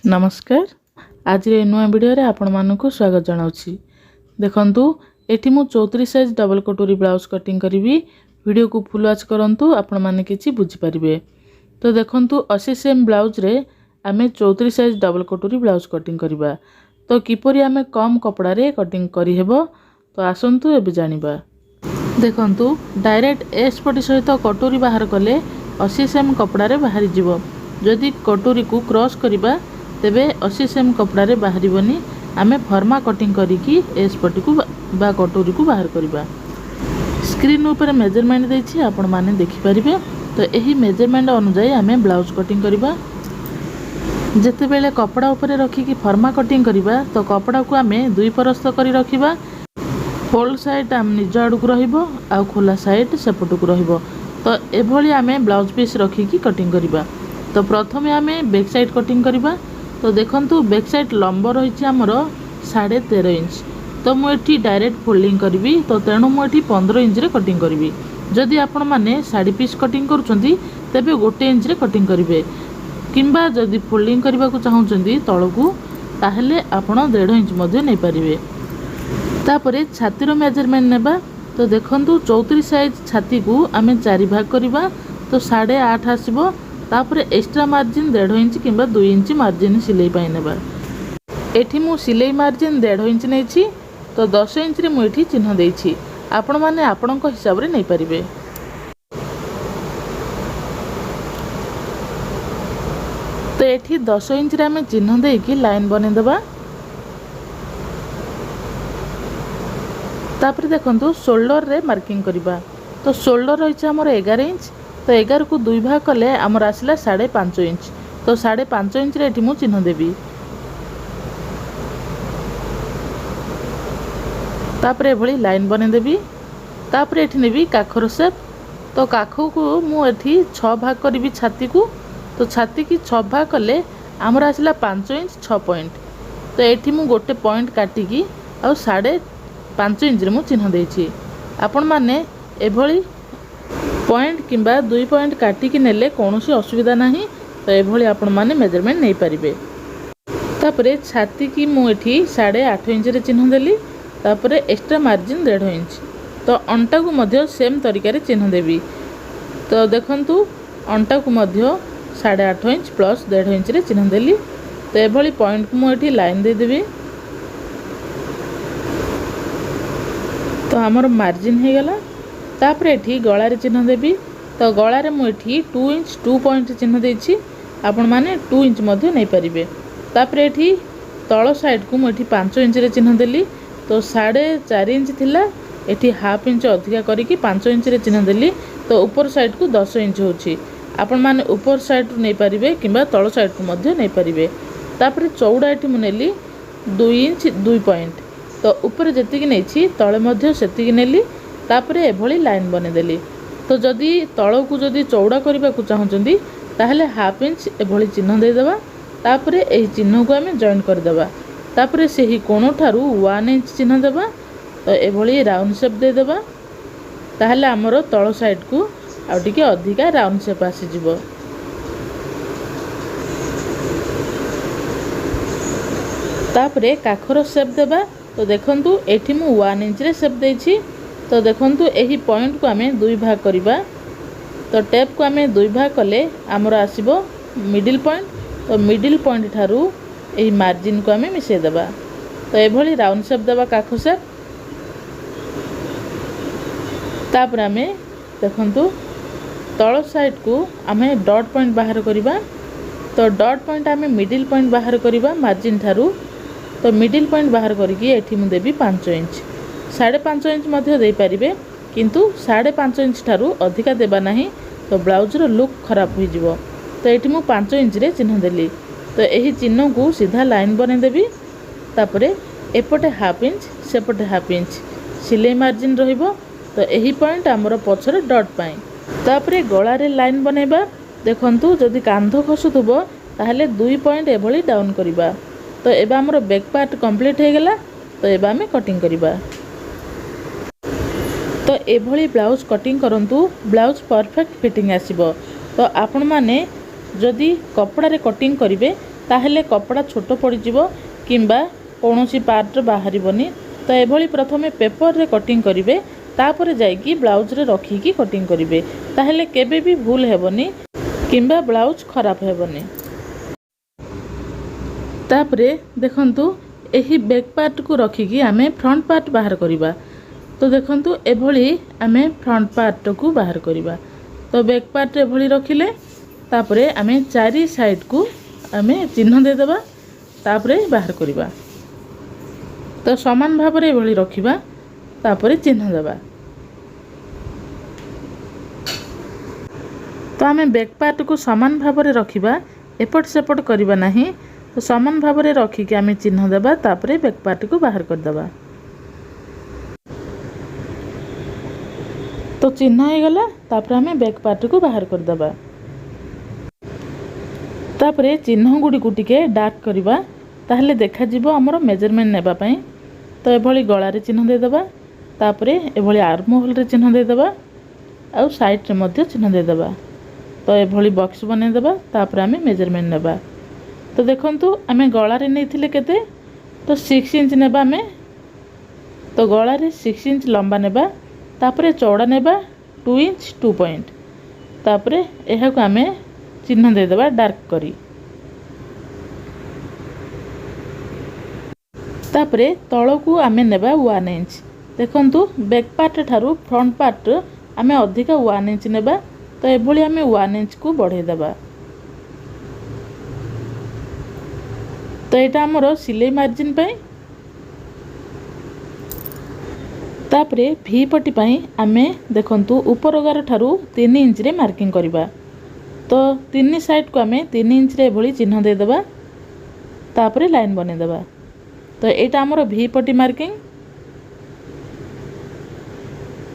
नमस्कार। आज नुआ वीडियो रे आपण मानकु स्वागत जनाउछि। देखंतु एठी मु 34 साइज डबल कटोरी ब्लाउज कटिंग करिवि। वीडियो को फुल वॉच करंतु आपण माने किछि बुझि परिबे। तो देखंतु 80 सेम ब्लाउज रे आमे 34 साइज डबल कटोरी ब्लाउज कटिंग करिबा। तो किपरि आमे कम कपड़ा रे कटिंग करि हेबो तो आसंतु एबे जानिबा। देखंतु डायरेक्ट एस पटी सहित कटोरी बाहर कले 80 सेम कपड़ा रे बाहरी जिवो। जदि कटोरी को क्रॉस करिबा तेबे 80 सेम कपड़ा रे बाहरी बनी। आमे फर्मा कटिंग करिकी एस पटी को बा कटोरी को बाहर करिबा। स्क्रीन ऊपर मेजरमेंट देछि आपण माने देखि परिबे। तो एही मेजरमेंट अनुसार आमे ब्लाउज कटिंग करिबा। जेते बेले कपड़ा ऊपर रखी की फर्मा कटिंग करिबा तो कपड़ा को आमे दुई परस्त करी रखिबा। फोल्ड साइड आम निज आड़ को रहिबो आ खोला साइड सेपट को रहिबो। तो एभली आमे ब्लाउज पीस रखी की कटिंग करिबा। तो प्रथमे आमे बैक साइड कटिंग करिबा। तो देखंतु बैक साइड लंब रही आमर 13.5 इंच। तो मुझे डायरेक्ट फोल्डिंग करी तो तेणु मुझे 15 इंच रे कटिंग करी। जदि आपण माने साड़ी पीस कटिंग करुछंती तेबे 1 इंच रे कटिंग करिवे। किंबा जदि फोल्डिंग करबा को चाहुछंती तळकू ताहले आपण 1.5 इंच मध्ये नै परिवे। तापरे छातीर मेजरमेंट नेबा। तो देखंतु 34 साइज छाती को आमे 4 भाग करिबा। तो 8.5 आसीबो। तापरे एक्स्ट्रा मार्जिन 1.5 इंच किंबा 2 इंच मार्जिन सिलाई पाई नेबा। एठी मु सिलाई मार्जिन 1.5 इंच नेछि। तो 10 इंच रे मु एठी चिन्ह देछि। आपण माने आपणक हिसाब रे नै परिबे। तो एठी 10 इंच रे आमे चिन्ह देकी लाइन बने देबा। तापरे देखंतु शोल्डर रे मार्किंग करिबा। तो शोल्डर रहिछ हमर 11 इंच। तो 11 को 2 भाग कले आमर आसला 5.5 इंच। तो 5.5 इंच रे एठी मु चिन्ह देबी। तापरे भली लाइन बने देबी। तापरे एठी नेबी काखर शेप। तो काखो को मु एठी 6 भाग करबी छाती को। तो छाती की 6 भाग कले आमर आसला 5 इंच 6 पॉइंट। तो एठी मु गोटे पॉइंट काटी की आ 5.5 इंच रे मु चिन्ह देछि। आपण माने एभली पॉइंट किंबा 2 पॉइंट काटी की नेले कोनोसी असुविधा नाही। तो एभली आपण माने मेजरमेंट नै परिबे। तापरे छाती की मु एठी 8.5 इंच रे चिन्ह देली। तापरे एक्स्ट्रा मार्जिन 1.5 इंच। तो अंटा को मध्य सेम तरीका रे चिन्ह देबी। तो देखंतु अंटा को मध्य 8.5 इंच प्लस 1.5 इंच रे चिन्ह देली। तो एभली पॉइंट को मु एठी लाइन दे देबी। तो हमर मार्जिन हे गला। तापरे एठी गळा रे चिन्ह देबी। तो गळा रे मु एठी 2 इंच 2 पॉइंट चिन्ह देछि। आपण माने 2 इंच मध्य नै परिबे। तापरे एठी तळ साइड को मु एठी 5 इंच रे चिन्ह देली। तो 4.5 इंच थिला एठी हाफ इंच अधिका करी की 5 इंच रे चिन्ह देली। तो ऊपर साइड को 10 इंच होछि। आपण माने ऊपर साइड नै परिबे किंबा तळ साइड को मध्य नै परिबे। तापरे चौड़ा एठी मु नेली 2 इंच 2 पॉइंट। तो ऊपर जेतिकी नैछि तळे मध्य सेतिकी नेली। तापरे एभली लाइन बने देली। तो जदि तळ को जदि चौड़ा करबा को चाहुचंदी ताहले हाफ इंच एभली चिन्ह दे देबा। तापरे एही चिन्ह को हमें जॉइन कर देबा। तापरे सेही कोण ठारू 1 इंच चिन्ह देबा। तो एभली राउंड शेप दे देबा। ताहले हमरो तळ साइड को आ टिके अधिका राउंड शेप आसी जिवो। तापरे काखर शेप देबा। तो देखंतु एठी मु 1 इंच रे शेप देछि। तो देखंतु एही पॉइंट को आमे 2 भाग करिबा। तो टेप को आमे 2 भाग कले हमर आसीबो मिडिल पॉइंट। तो मिडिल पॉइंट ठारू एही मार्जिन को आमे मिसे देबा। तो एभली राउंड शेप देबा काख शेप। तापर आमे देखंतु तळ साइड को आमे डॉट पॉइंट बाहर करिबा। तो डॉट पॉइंट आमे मिडिल पॉइंट बाहर करिबा मार्जिन ठारू। तो मिडिल पॉइंट बाहर करिकी एठी मु देबी 5 इंच। 5.5 इंच मध्य दे पारिबे किंतु 5.5 इंच ठारू अधिका देबा नाही। तो ब्लाउज रो लुक खराब हो जिवो। तो एठी मु 5 इंच रे चिन्ह देली। तो एही चिन्ह को सीधा लाइन बने देबी। तापरे एपटे हाफ इंच सेपटे हाफ इंच सिलाई मार्जिन रहिबो। तो एही पॉइंट हमर पछरे डॉट पाई। तापरे गळा रे लाइन बनेबा। देखंतु जदि कांध खसुथबो ताहले 2 पॉइंट एभली डाउन करिबा। तो एबा हमर बैक पार्ट कंप्लीट हे गेला। तो एबा हमें कटिंग करिबा। तो एभली ब्लाउज कटिंग करंतु ब्लाउज परफेक्ट फिटिंग आसीबो। तो आपण माने जदि कपड़ारे कटिंग करेंगे ताहले कपड़ा छोट पड़ीजिवो किंबा कौनसी पार्ट बाहरिबनी। तो एभली प्रथमे पेपर रे कटिंग करेंगे तापर जाइकी ब्लाउज रे रखिकी कटिंग करेंगे ताहले केबे भी भूल हेबनी किंबा ब्लाउज खराब हेबनी। तापरे देखंतु एही बैक पार्ट को रखिकी आमे फ्रंट पार्ट बाहर करिबा। तो देखंतु एभली आमे फ्रंट पार्ट को बाहर करिबा। तो बैक पार्ट एभली रखिले तापरे आमे चारि साइड को आमे चिन्ह दे देबा तापरे बाहर करिबा। तो समान भाव रे एभली रखिबा तापरे चिन्ह देबा। तो आमे बैक पार्ट को समान भाव रे रखिबा, एपट सेपट करिबा नाही। तो समान भाव रे रखिकी आमे चिन्ह देबा तापरे बैक पार्ट को बाहर कर देबा। तो चिन्ह हो गला तापरे आमे बैक पार्ट को बाहर कर देबा। तापरे चिन्ह गुडी को टिके डार्क करबा ताहले देखा जिवो हमर मेजरमेंट नेबा पई। तो एभली गळा रे चिन्ह दे देबा तापरे एभली आर्म होल रे चिन्ह दे देबा आ साइड रे मध्ये चिन्ह दे देबा। तो एभली बॉक्स बने देबा तापरे आमे मेजरमेंट नेबा। तो देखंतु आमे गळा रे नेथिले केते तो 6 इंच नेबा आमे। तो गळा रे 6 इंच लंबा नेबा तापरे चौड़ा नेबा 2 इंच 2 पॉइंट तापरे एहा को आमे चिन्ह दे देबा डार्क करी। तापरे तळ को आमे नेबा 1 इंच। देखंतु बैक पार्ट ठारू फ्रंट पार्ट आमे अधिका 1 इंच नेबा। तो एभली आमे 1 इंच को बढ़े देबा। तो यहाँ आमर सिलाई मार्जिन पाई। तापरे भी पटी पाई आमे देखंतु ऊपर गार ठारू 3 इंच रे मार्किंग करबा। तो 3 साइड को आमे 3 इंच रे भली चिन्ह दे देबा तापरे लाइन बने देबा। तो यहाँ आमर भी पटी मार्किंग।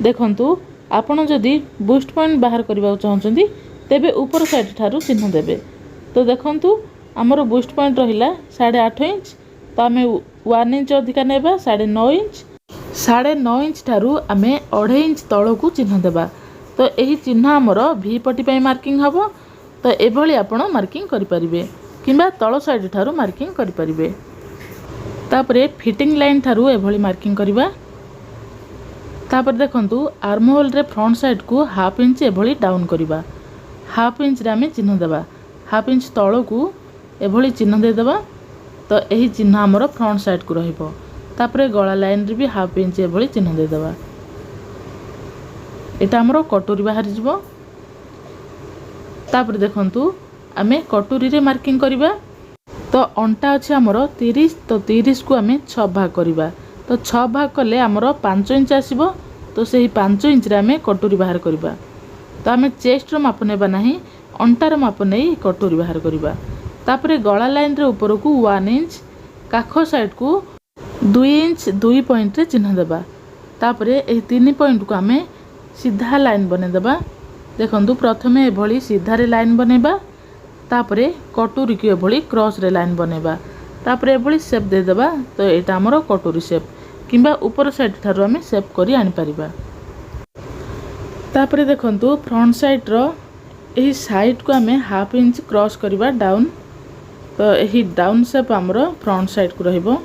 देखंतु आपण जदि बुस्ट पॉइंट बाहर करबा चाहछंती तेबे ऊपर साइड ठारू चिन्ह देबे। तो देखंतु आमर बुस्ट पॉइंट रहिला 8.5 इंच। तो आमे 1 इंच अधिका नेबा 9.5 इंच। 9.5 इंच ठारू आमे 2.5 इंच तळ को चिन्ह देबा। तो एही चिन्ह आमर भी पटी पई मार्किंग हबो। तो एभली आपण मार्किंग करि परिबे किंबा तळ साइड ठारू मार्किंग करि परिबे। तापरे फिटिंग लाइन ठारू एभली मार्किंग करिबा। तापर देखंतु आर्म होल रे फ्रंट साइड को 1/2 इंच एभली डाउन करिबा। 1/2 इंच रे आमे चिन्ह देबा। 1/2 इंच तळ को एभली चिन्ह दे देबा। तो एही चिन्ह हमर फ्रंट साइड को रहिबो। तापरे गळा लाइन रे भी 1/2 इंच एभली चिन्ह दे देबा। एटा हमर कटोरी बाहर जिवो। तापरे देखंतु आमे कटोरी रे मार्किंग करिबा। तो अंटा अछि हमर 30। तो 30 को आमे 6 भाग करिबा। तो 6 भाग कले हमर 5 इंच आसीबो। तो सेही 5 इंच रे आमे कटोरी बाहर करिबा। तो आमे चेस्ट रो माप नेबा नाही, अंटा रो माप नै कटोरी बाहर करिबा। तापरे गळा लाइन रे ऊपर को 1 इंच, काखो साइड को 2 इंच 2 पॉइंट रे चिन्ह देबा। तापरे एही 3 पॉइंट को आमे सीधा लाइन बने देबा। देखंतु प्रथमे एभली सीधा रे लाइन बनेबा तापरे कटोरी को एभली क्रॉस रे लाइन बनेबा तापरे एभली शेप दे देबा। तो एटा हमर कटोरी शेप किंबा ऊपर साइड ठारू आमे शेप करी आनि परिबा। तापरे देखंतु फ्रंट साइड रो एही साइड को आमे 1/2 इंच क्रॉस करबा डाउन। तो यही डाउन शेप आमर फ्रंट साइड को रहिबो।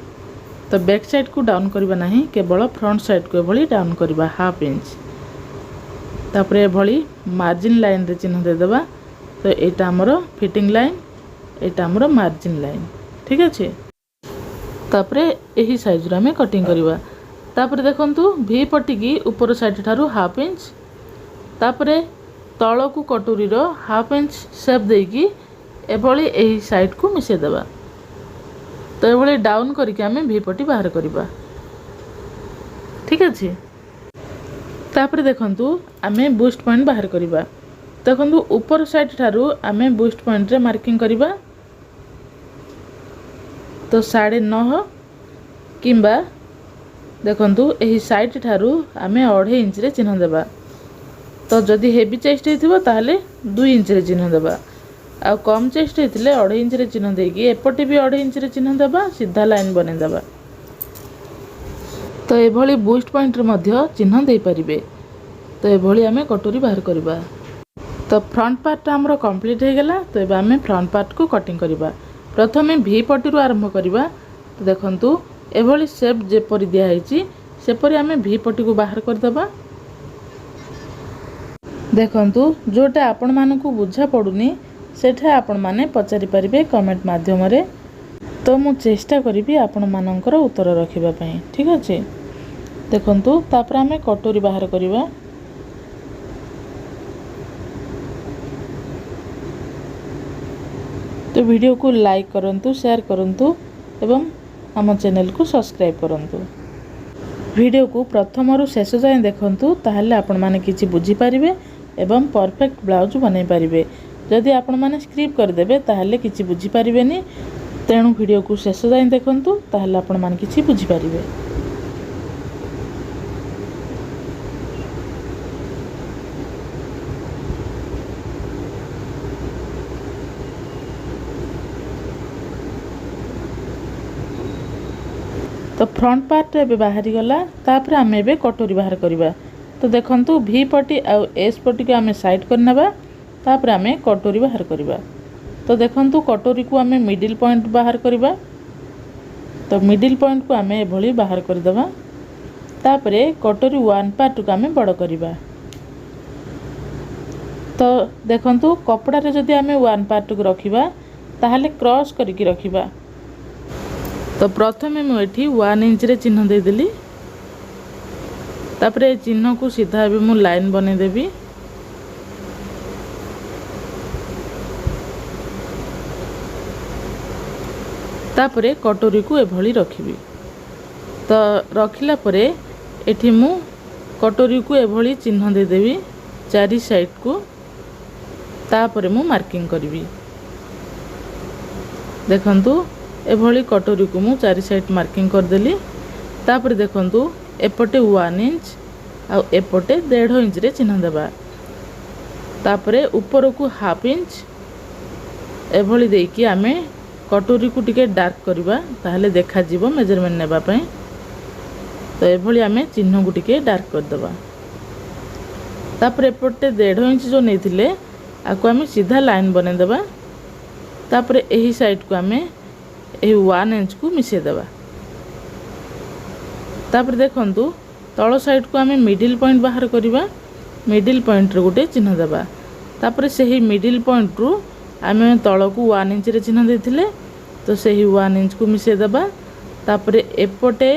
तो बैक साइड को डाउन करबा नाही, केवल फ्रंट साइड को एभली डाउन करबा 1/2 इंच। तापरे एभली मार्जिन लाइन रे चिन्ह दे देबा। तो एटा आमर फिटिंग लाइन, एटा आमर मार्जिन लाइन। ठीक अछि। तापरे एही साइज रे हमें कटिंग करबा। तापरे देखंतु भी पट्टी की ऊपर साइड ठारू 1/2 इंच। तापरे तळ को कटोरी रो 1/2 इंच शेप देकी एभली एही साइड को मिसे देबा। तो एभली डाउन करके आमे भी पट्टी बाहर करबा। ठीक अछि। तापरे देखंतु आमे बुस्ट पॉइंट बाहर करबा। देखंतु ऊपर साइड ठारू आमे बुस्ट पॉइंट रे मार्किंग करबा। तो 9.5 किंबा देखंतु एही साइड ठारू आमे 2.5 इंच रे चिन्ह देबा। तो जदि हेवी चेस्ट हेतिबो ताहले 2 इंच रे चिन्ह देबा। आ कम चेस्ट हेतिले 2.5 इंच रे चिन्ह देकी एपटे भी 2.5 इंच रे चिन्ह देबा, सीधा लाइन बने देबा। तो एभली बुस्ट पॉइंट रे मध्य चिन्ह दे परिबे। तो एभली आमे कटोरी बाहर करबा। तो फ्रंट पार्ट आमर कंप्लीट हो गला। तो ये आम फ्रंट पार्ट को कटिंग करवा। प्रथमे वी पटी आरंभ करवा। तो देखंतु एभली शेप जेपरी दिखाई सेपरी आम वी पटी को बाहर करदे। देखंतु जोटा आपण मानकु बुझा पड़ुनी सेठा आपण माने पचारि पारिबे कमेंट माध्यम रे। तो मु चेष्टा करी आपण मानकर उत्तर रखिबा पई। ठीक अछि। देखंतु तापर आम कटोरी बाहर करवा। तो वीडियो को लाइक करंतु, शेयर करंतु एवं आम चैनल को सब्सक्राइब करंतु। वीडियो को प्रथम रु शेष जाए देखंतु ताहले आपण माने किछि बुझी पारिबे एवं परफेक्ट ब्लाउज बनै पारिबे। जदि आपण माने स्क्रिप कर देबे ताहले किछि बुझी पारिबेनी। तेणु वीडियो को शेष जाए देखंतु ताहले आपण माने किछि बुझी पारिबे। तो फ्रंट पार्ट ए बाहरी गला। तापर आम ए कटोरी बाहर करवा। तो देखंतु वी पटी आउ एस पटी को आम साइड करनेबा। तापर आम कटोरी बाहर करवा। तो देखंतु कटोरी को आम मिडिल पॉइंट बाहर करवा। तो मिडिल पॉइंट को आम एभली बाहर करदेबा। तापर कटोरी वन पार्ट को आम बड़ करवा। तो देखंतु कपड़ा रे जदि आम वन पार्ट को रखिबा ताहले क्रॉस करके रखिबा। तो प्रथमे मुझे 1 इंच रे चिन्ह दे देली। तापर ए चिन्ह को सीधा भी मु लाइन बने देबी। तापर कटोरी को एभली रखिबी। तो रखिला परे एठी मु कटोरी को एभली चिन्ह दे देबी चारि साइड को। तापर मु मार्किंग करबी। देखंतु एभली कटोरी को मु चारि साइड मार्किंग कर देली। तापर देखंतु एपटे 1 इंच आ एपटे 1.5 इंच रे चिन्ह देबा। तापर ऊपर को हाफ इंच एभली देकी आमे कटोरी को टिके डार्क करबा ताहले देखा जीवो मेजरमेंट नेबा पई। तो एभली आमे चिन्ह को टिके डार्क कर देबा। तापर एपटे 1.5 इंच जो नेथिले आको आमे सीधा लाइन बने देबा। तापर एही साइड को आमे 1 इंच को मिसे देबा। तापर देखंतु तଳ साइड को आमे मिडिल पॉइंट बाहर करबा। मिडिल पॉइंट रे गोटे चिन्ह देबा। तापर सेही मिडिल पॉइंट रु आमे तळ को 1 इंच रे चिन्ह देथिले। तो सेही 1 इंच को मिसे देबा। तापर एपटे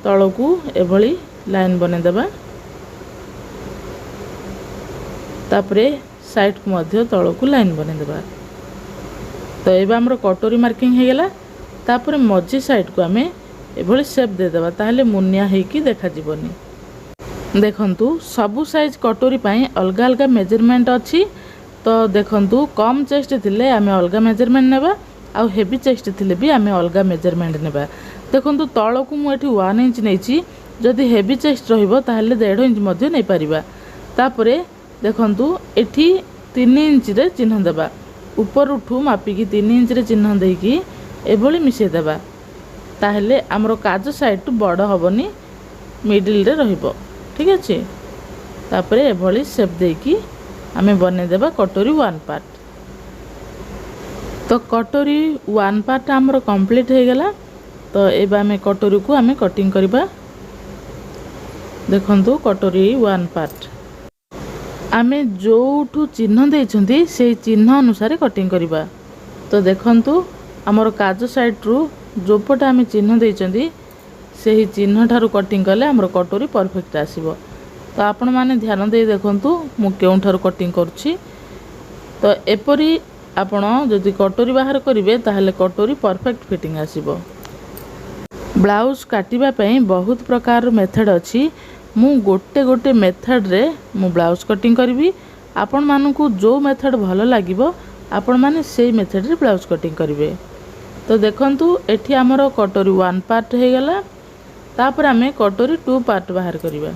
तळ को एभली लाइन बने देबा। तापर साइड को मध्य तळ को लाइन बने देबा। तो एबा हमर कटोरी मार्किंग हो गला। तापर मझी साइड को आमे एभली शेप दे देबा ताहले मुनिया हेकी देखा जीवनी। देखंतु सबु साइज कटोरी पई अलगा अलगा मेजरमेंट अछि। तो देखंतु कम चेस्ट थिले आमे अलगा मेजरमेंट नेबा आ हेवी चेस्ट थिले भी आमे अलगा मेजरमेंट नेबा। देखंतु तळ को मु एठी 1 इंच नेछि। जदि हेवी चेस्ट रहिबो ताहले 1.5 इंच मध्ये नै परिबा। तापरे देखंतु एठी 3 इंच रे चिन्ह देबा। ऊपर उठू मापिकी 3 इंच रे चिन्ह देकी एभली मिसे देबा। ताहले हमरो काज साइड बड़ हबनी मिडिल रे रहिबो। ठीक अछि। तापरे एभली शेप देकी आमे बने देबा कटोरी 1 पार्ट। तो कटोरी 1 पार्ट हमरो कंप्लीट हो गला। तो एबा आमे कटोरी को आमे कटिंग करबा। देखंतु कटोरी 1 पार्ट आमे जोठू चिन्ह देइछंती से चिन्ह अनुसार कटिंग करबा। तो देखंतु हमर काज साइड रु जोपटा आमे चिन्ह देइछंती सेही चिन्ह ठारू कटिंग कले हमर कटोरी परफेक्ट आसीबो। तो आपण माने ध्यान दे देखंतु मु केउ ठारू कटिंग करछि। तो एपरी आपण जदि कटोरी बाहर करिवे ताहले कटोरी परफेक्ट फिटिंग आसीबो। ब्लाउज काटिबा पई बहुत प्रकार मेथड अछि। मु गोटे गोटे मेथड रे मु ब्लाउज कटिंग करबी। आपण मानकु जो मेथड भलो लागिबो आपण माने सेही मेथड रे ब्लाउज कटिंग करिवे। तो देखंतु एठी हमरो कटोरी 1 पार्ट हो गला। तापर आमे कटोरी 2 पार्ट बाहर करिवा।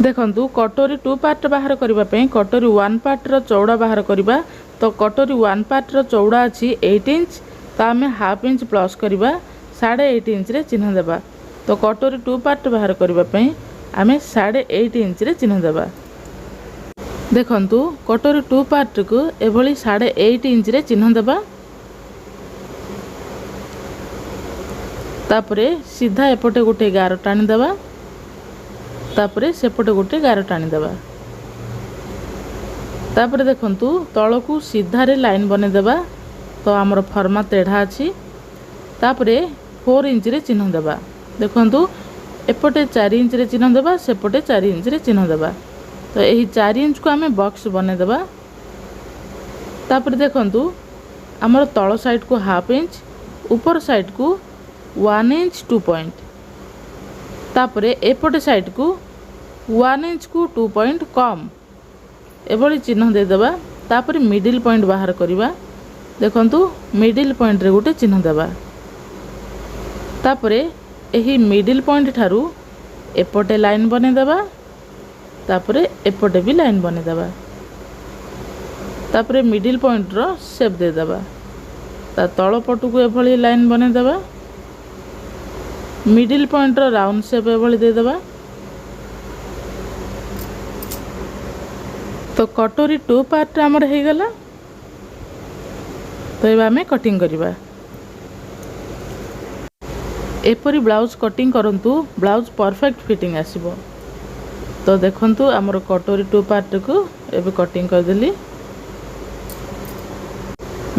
देखंतु कटोरी 2 पार्ट बाहर करिबा पई कटोरी 1 पार्ट रो चौड़ा बाहर करिबा। तो कटोरी 1 पार्ट रो चौड़ा अछि 8 इंच। तो आमे हाफ इंच प्लस करिबा 8.5 इंच रे चिन्ह देबा। तो कटोरी 2 पार्ट बाहर करिबा पई आमे 8.5 इंच रे चिन्ह देबा। देखंतु कटोरी 2 पार्ट को एभली 8.5 इंच रे चिन्ह देबा। तापरे सीधा एपटे गोटे गार टाणी देबा। तापरे सेपटे गोटे गार टाणी देबा। तापरे देखंतु तळकू सीधा रे लाइन बने देबा। तो हमर फर्मा तेढ़ा अछि। तापरे 4 इंच रे चिन्ह देबा। देखंतु एपटे 4 इंच रे चिन्ह देबा, सेपटे 4 इंच रे चिन्ह देबा। तो यही 4 इंच को आमे बॉक्स बने देबा। तापरे देखंतु हमर तळ साइड को हाफ इंच, ऊपर साइड को 1 इंच 2 पॉइंट। तापरे एपटे साइड को 1 इंच को 2 पॉइंट कम एभली चिन्ह दे देबा। तापरे मिडिल पॉइंट बाहर करिबा। देखंतु मिडिल पॉइंट रे गोटे चिन्ह देबा। तापरे एही मिडिल पॉइंट ठारू एपटे लाइन बने देबा। तापरे एपटे भी लाइन बने देबा। तापरे मिडिल पॉइंट रो शेप दे देबा। ता तळ पटु को एभली लाइन बने देबा। मिडिल पॉइंट रो राउंड शेप एभली दे देबा। तो कटोरी 2 पार्ट हमर हे गला। तो एबा हमें कटिंग करिबा। एपरी ब्लाउज कटिंग करंतु ब्लाउज परफेक्ट फिटिंग आसीबो। तो देखंतु हमर कटोरी 2 पार्ट को एबे कटिंग कर देली।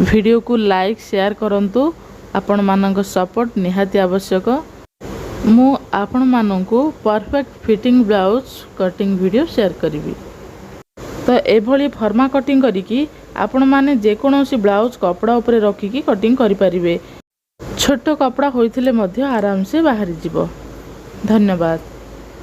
वीडियो को लाइक शेयर करंतु। आपण मानक सपोर्ट निहाती आवश्यक। मु आपण मानकु perfect fitting blouse cutting video share करिवि। तो एभली फर्मा कटिंग करिकी आपण माने जे कोनोसी ब्लाउज कपड़ा ऊपर रखिकी कटिंग करि परिबे। छोट कपड़ा होइथिले मध्य आराम से बाहरी जिवो। धन्यवाद।